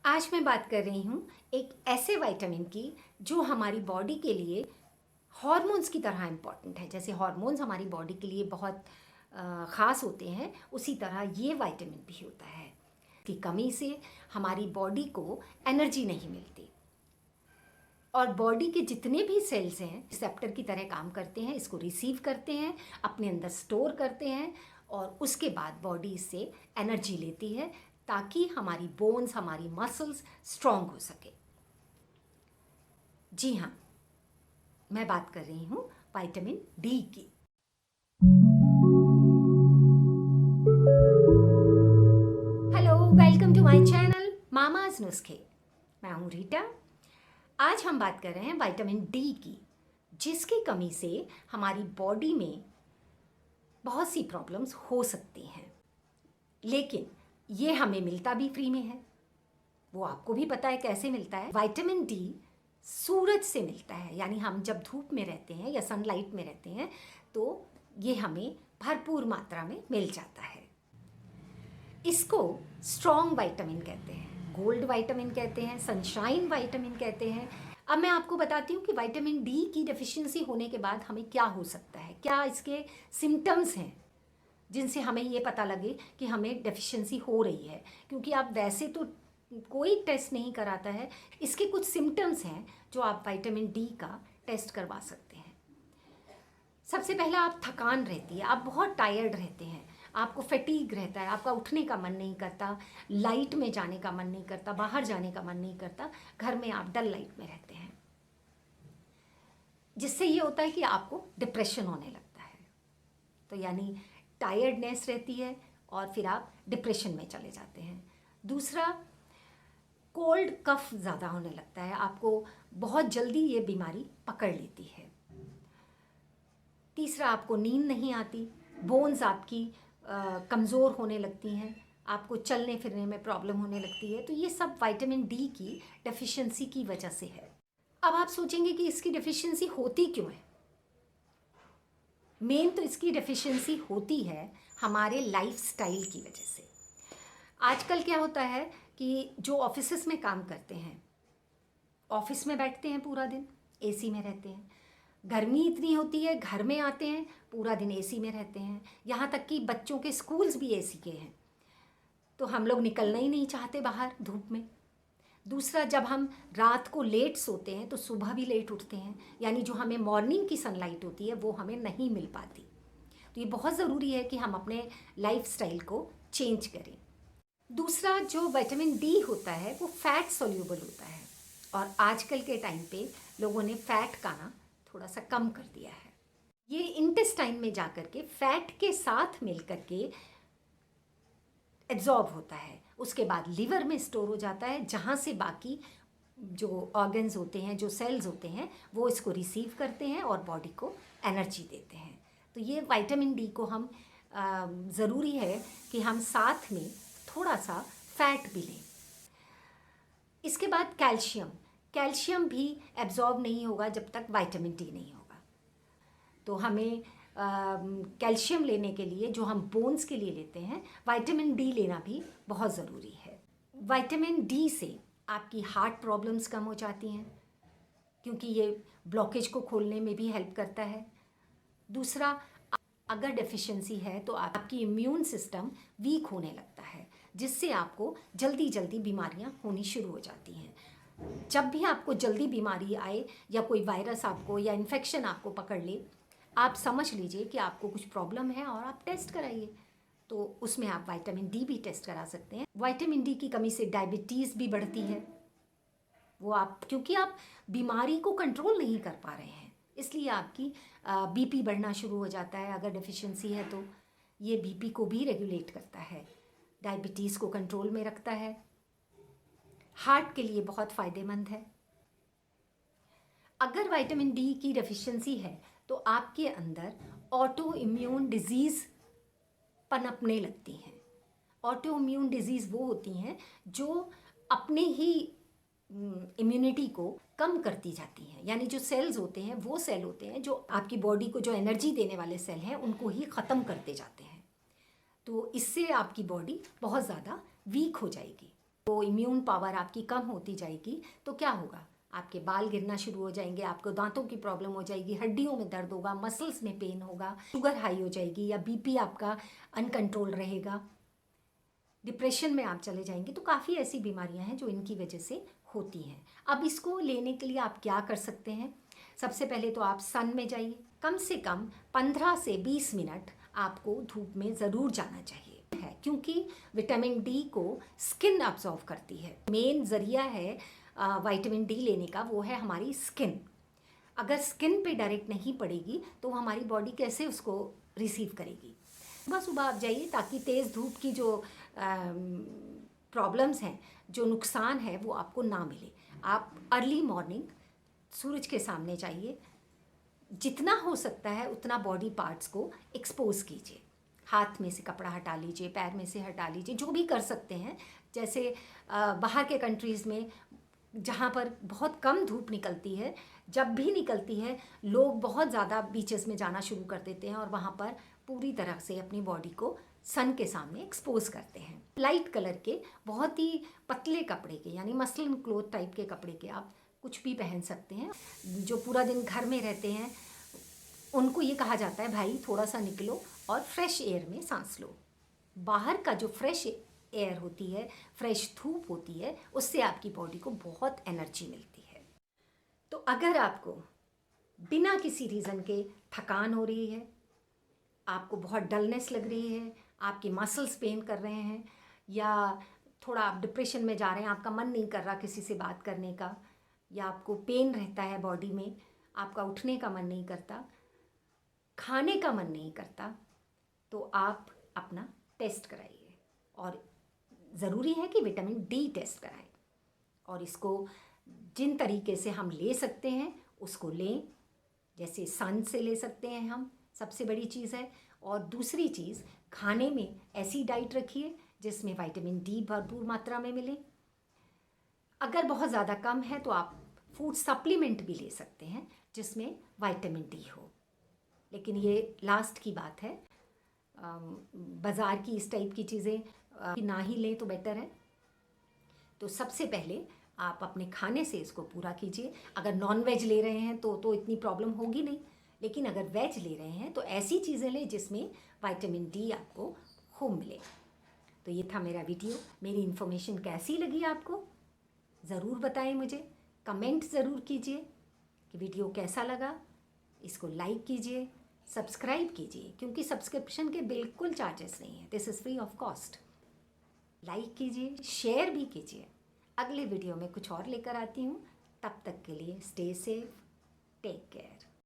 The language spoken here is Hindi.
आज मैं बात कर रही हूँ एक ऐसे विटामिन की जो हमारी बॉडी के लिए हॉर्मोन्स की तरह इम्पॉर्टेंट है। जैसे हॉर्मोन्स हमारी बॉडी के लिए बहुत ख़ास होते हैं, उसी तरह ये विटामिन भी होता है कि कमी से हमारी बॉडी को एनर्जी नहीं मिलती और बॉडी के जितने भी सेल्स हैं रिसेप्टर की तरह काम करते हैं, इसको रिसीव करते हैं, अपने अंदर स्टोर करते हैं और उसके बाद बॉडी इससे एनर्जी लेती है ताकि हमारी बोन्स, हमारी मसल्स स्ट्रॉन्ग हो सके। जी हाँ, मैं बात कर रही हूँ विटामिन डी की। Hello, welcome to my channel mama's नुस्खे। मैं हूँ रीटा। आज हम बात कर रहे हैं विटामिन डी की, जिसकी कमी से हमारी बॉडी में बहुत सी प्रॉब्लम्स हो सकती हैं, लेकिन ये हमें मिलता भी फ्री में है। वो आपको भी पता है कैसे मिलता है। विटामिन डी सूरज से मिलता है, यानी हम जब धूप में रहते हैं या सनलाइट में रहते हैं तो ये हमें भरपूर मात्रा में मिल जाता है। इसको स्ट्रॉन्ग विटामिन कहते हैं, गोल्ड विटामिन कहते हैं, सनशाइन विटामिन कहते हैं। अब मैं आपको बताती हूँ कि विटामिन डी की डेफिशिएंसी होने के बाद हमें क्या हो सकता है, क्या इसके सिम्टम्स हैं जिनसे हमें ये पता लगे कि हमें डेफिशिएंसी हो रही है। क्योंकि आप वैसे तो कोई टेस्ट नहीं कराता है, इसके कुछ सिम्टम्स हैं जो आप विटामिन डी का टेस्ट करवा सकते हैं। सबसे पहला, आप थकान रहती है, आप बहुत टायर्ड रहते हैं, आपको फैटीग रहता है, आपका उठने का मन नहीं करता, लाइट में जाने का मन नहीं करता, बाहर जाने का मन नहीं करता, घर में आप डल लाइट में रहते हैं, जिससे ये होता है कि आपको डिप्रेशन होने लगता है। तो यानी टायर्डनेस रहती है और फिर आप डिप्रेशन में चले जाते हैं। दूसरा, कोल्ड कफ ज़्यादा होने लगता है, आपको बहुत जल्दी ये बीमारी पकड़ लेती है। तीसरा, आपको नींद नहीं आती, बोन्स आपकी कमज़ोर होने लगती हैं, आपको चलने फिरने में प्रॉब्लम होने लगती है। तो ये सब विटामिन डी की डेफिशिएंसी की वजह से है। अब आप सोचेंगे कि इसकी डेफिशिएंसी होती क्यों है। मेन तो इसकी डेफिशिएंसी होती है हमारे लाइफस्टाइल की वजह से। आजकल क्या होता है कि जो ऑफिसेस में काम करते हैं, ऑफिस में बैठते हैं पूरा दिन, एसी में रहते हैं, गर्मी इतनी होती है, घर में आते हैं पूरा दिन एसी में रहते हैं, यहाँ तक कि बच्चों के स्कूल्स भी एसी के हैं, तो हम लोग निकलना ही नहीं चाहते बाहर धूप में। दूसरा, जब हम रात को लेट सोते हैं तो सुबह भी लेट उठते हैं, यानी जो हमें मॉर्निंग की सनलाइट होती है वो हमें नहीं मिल पाती। तो ये बहुत ज़रूरी है कि हम अपने लाइफस्टाइल को चेंज करें। दूसरा, जो विटामिन डी होता है वो फैट सोल्यूबल होता है और आजकल के टाइम पे लोगों ने फैट खाना थोड़ा सा कम कर दिया है। ये इंटेस्टाइन में जा कर के फैट के साथ मिल कर के एब्जॉर्ब होता है, उसके बाद लीवर में स्टोर हो जाता है, जहाँ से बाकी जो ऑर्गन्स होते हैं, जो सेल्स होते हैं, वो इसको रिसीव करते हैं और बॉडी को एनर्जी देते हैं। तो ये विटामिन डी को हम ज़रूरी है कि हम साथ में थोड़ा सा फैट भी लें। इसके बाद कैल्शियम भी एब्जॉर्ब नहीं होगा जब तक विटामिन डी नहीं होगा। तो हमें कैल्शियम लेने के लिए, जो हम बोन्स के लिए लेते हैं, विटामिन डी लेना भी बहुत ज़रूरी है। विटामिन डी से आपकी हार्ट प्रॉब्लम्स कम हो जाती हैं, क्योंकि ये ब्लॉकेज को खोलने में भी हेल्प करता है। दूसरा, अगर डेफिशिएंसी है तो आपकी इम्यून सिस्टम वीक होने लगता है, जिससे आपको जल्दी जल्दी बीमारियां होनी शुरू हो जाती हैं। जब भी आपको जल्दी बीमारी आए या कोई वायरस आपको या इन्फेक्शन आपको पकड़ ले, आप समझ लीजिए कि आपको कुछ प्रॉब्लम है और आप टेस्ट कराइए। तो उसमें आप विटामिन डी भी टेस्ट करा सकते हैं। विटामिन डी की कमी से डायबिटीज़ भी बढ़ती है, वो आप क्योंकि आप बीमारी को कंट्रोल नहीं कर पा रहे हैं, इसलिए आपकी बीपी बढ़ना शुरू हो जाता है। अगर डेफिशिएंसी है तो ये बीपी को भी रेगुलेट करता है, डायबिटीज़ को कंट्रोल में रखता है, हार्ट के लिए बहुत फ़ायदेमंद है। अगर विटामिन डी की डेफिशिएंसी है तो आपके अंदर ऑटो इम्यून डिजीज़ पनपने लगती हैं। ऑटो इम्यून डिजीज़ वो होती हैं जो अपने ही इम्यूनिटी को कम करती जाती हैं, यानी जो सेल्स होते हैं वो सेल होते हैं जो आपकी बॉडी को जो एनर्जी देने वाले सेल हैं उनको ही ख़त्म करते जाते हैं। तो इससे आपकी बॉडी बहुत ज़्यादा वीक हो जाएगी। तो इम्यून पावर आपकी कम होती जाएगी तो क्या होगा, आपके बाल गिरना शुरू हो जाएंगे, आपको दांतों की प्रॉब्लम हो जाएगी, हड्डियों में दर्द होगा, मसल्स में पेन होगा, शुगर हाई हो जाएगी या बीपी आपका अनकंट्रोल रहेगा, डिप्रेशन में आप चले जाएंगे। तो काफ़ी ऐसी बीमारियां हैं जो इनकी वजह से होती हैं। अब इसको लेने के लिए आप क्या कर सकते हैं, सबसे पहले तो आप सन में जाइए, कम से कम 15 से 20 मिनट आपको धूप में ज़रूर जाना चाहिए है, क्योंकि विटामिन डी को स्किन अब्जॉर्व करती है। मेन ज़रिया है विटामिन डी लेने का वो है हमारी स्किन। अगर स्किन पे डायरेक्ट नहीं पड़ेगी तो हमारी बॉडी कैसे उसको रिसीव करेगी। सुबह सुबह आप जाइए ताकि तेज़ धूप की जो प्रॉब्लम्स हैं, जो नुकसान है वो आपको ना मिले। आप अर्ली मॉर्निंग सूरज के सामने जाइए, जितना हो सकता है उतना बॉडी पार्ट्स को एक्सपोज कीजिए, हाथ में से कपड़ा हटा लीजिए, पैर में से हटा लीजिए, जो भी कर सकते हैं। जैसे बाहर के कंट्रीज़ में जहाँ पर बहुत कम धूप निकलती है, जब भी निकलती है लोग बहुत ज़्यादा बीचेस में जाना शुरू कर देते हैं और वहाँ पर पूरी तरह से अपनी बॉडी को सन के सामने एक्सपोज करते हैं। लाइट कलर के बहुत ही पतले कपड़े के, यानी मसलिन क्लोथ टाइप के कपड़े के आप कुछ भी पहन सकते हैं। जो पूरा दिन घर में रहते हैं उनको ये कहा जाता है भाई थोड़ा सा निकलो और फ्रेश एयर में सांस लो। बाहर का जो फ्रेश एयर होती है, फ्रेश धूप होती है, उससे आपकी बॉडी को बहुत एनर्जी मिलती है। तो अगर आपको बिना किसी रीज़न के थकान हो रही है, आपको बहुत डलनेस लग रही है, आपके मसल्स पेन कर रहे हैं, या थोड़ा आप डिप्रेशन में जा रहे हैं, आपका मन नहीं कर रहा किसी से बात करने का, या आपको पेन रहता है बॉडी में, आपका उठने का मन नहीं करता, खाने का मन नहीं करता, तो आप अपना टेस्ट कराइए। और ज़रूरी है कि विटामिन डी टेस्ट कराएं, और इसको जिन तरीके से हम ले सकते हैं उसको लें। जैसे सन से ले सकते हैं हम, सबसे बड़ी चीज़ है। और दूसरी चीज़, खाने में ऐसी डाइट रखिए जिसमें विटामिन डी भरपूर मात्रा में मिले। अगर बहुत ज़्यादा कम है तो आप फूड सप्लीमेंट भी ले सकते हैं जिसमें विटामिन डी हो, लेकिन ये लास्ट की बात है। बाज़ार की इस टाइप की चीज़ें ना ही लें तो बेटर है। तो सबसे पहले आप अपने खाने से इसको पूरा कीजिए। अगर नॉन वेज ले रहे हैं तो इतनी प्रॉब्लम होगी नहीं, लेकिन अगर वेज ले रहे हैं तो ऐसी चीज़ें लें जिसमें विटामिन डी आपको खूब मिले। तो ये था मेरा वीडियो। मेरी इन्फॉर्मेशन कैसी लगी आपको ज़रूर बताएं मुझे, कमेंट ज़रूर कीजिए कि वीडियो कैसा लगा। इसको लाइक कीजिए, सब्सक्राइब कीजिए, क्योंकि सब्सक्रिप्शन के बिल्कुल चार्जेस नहीं है, this is free of cost. Like कीजिए, शेयर भी कीजिए। अगले वीडियो में कुछ और लेकर आती हूँ, तब तक के लिए स्टे सेफ, टेक केयर।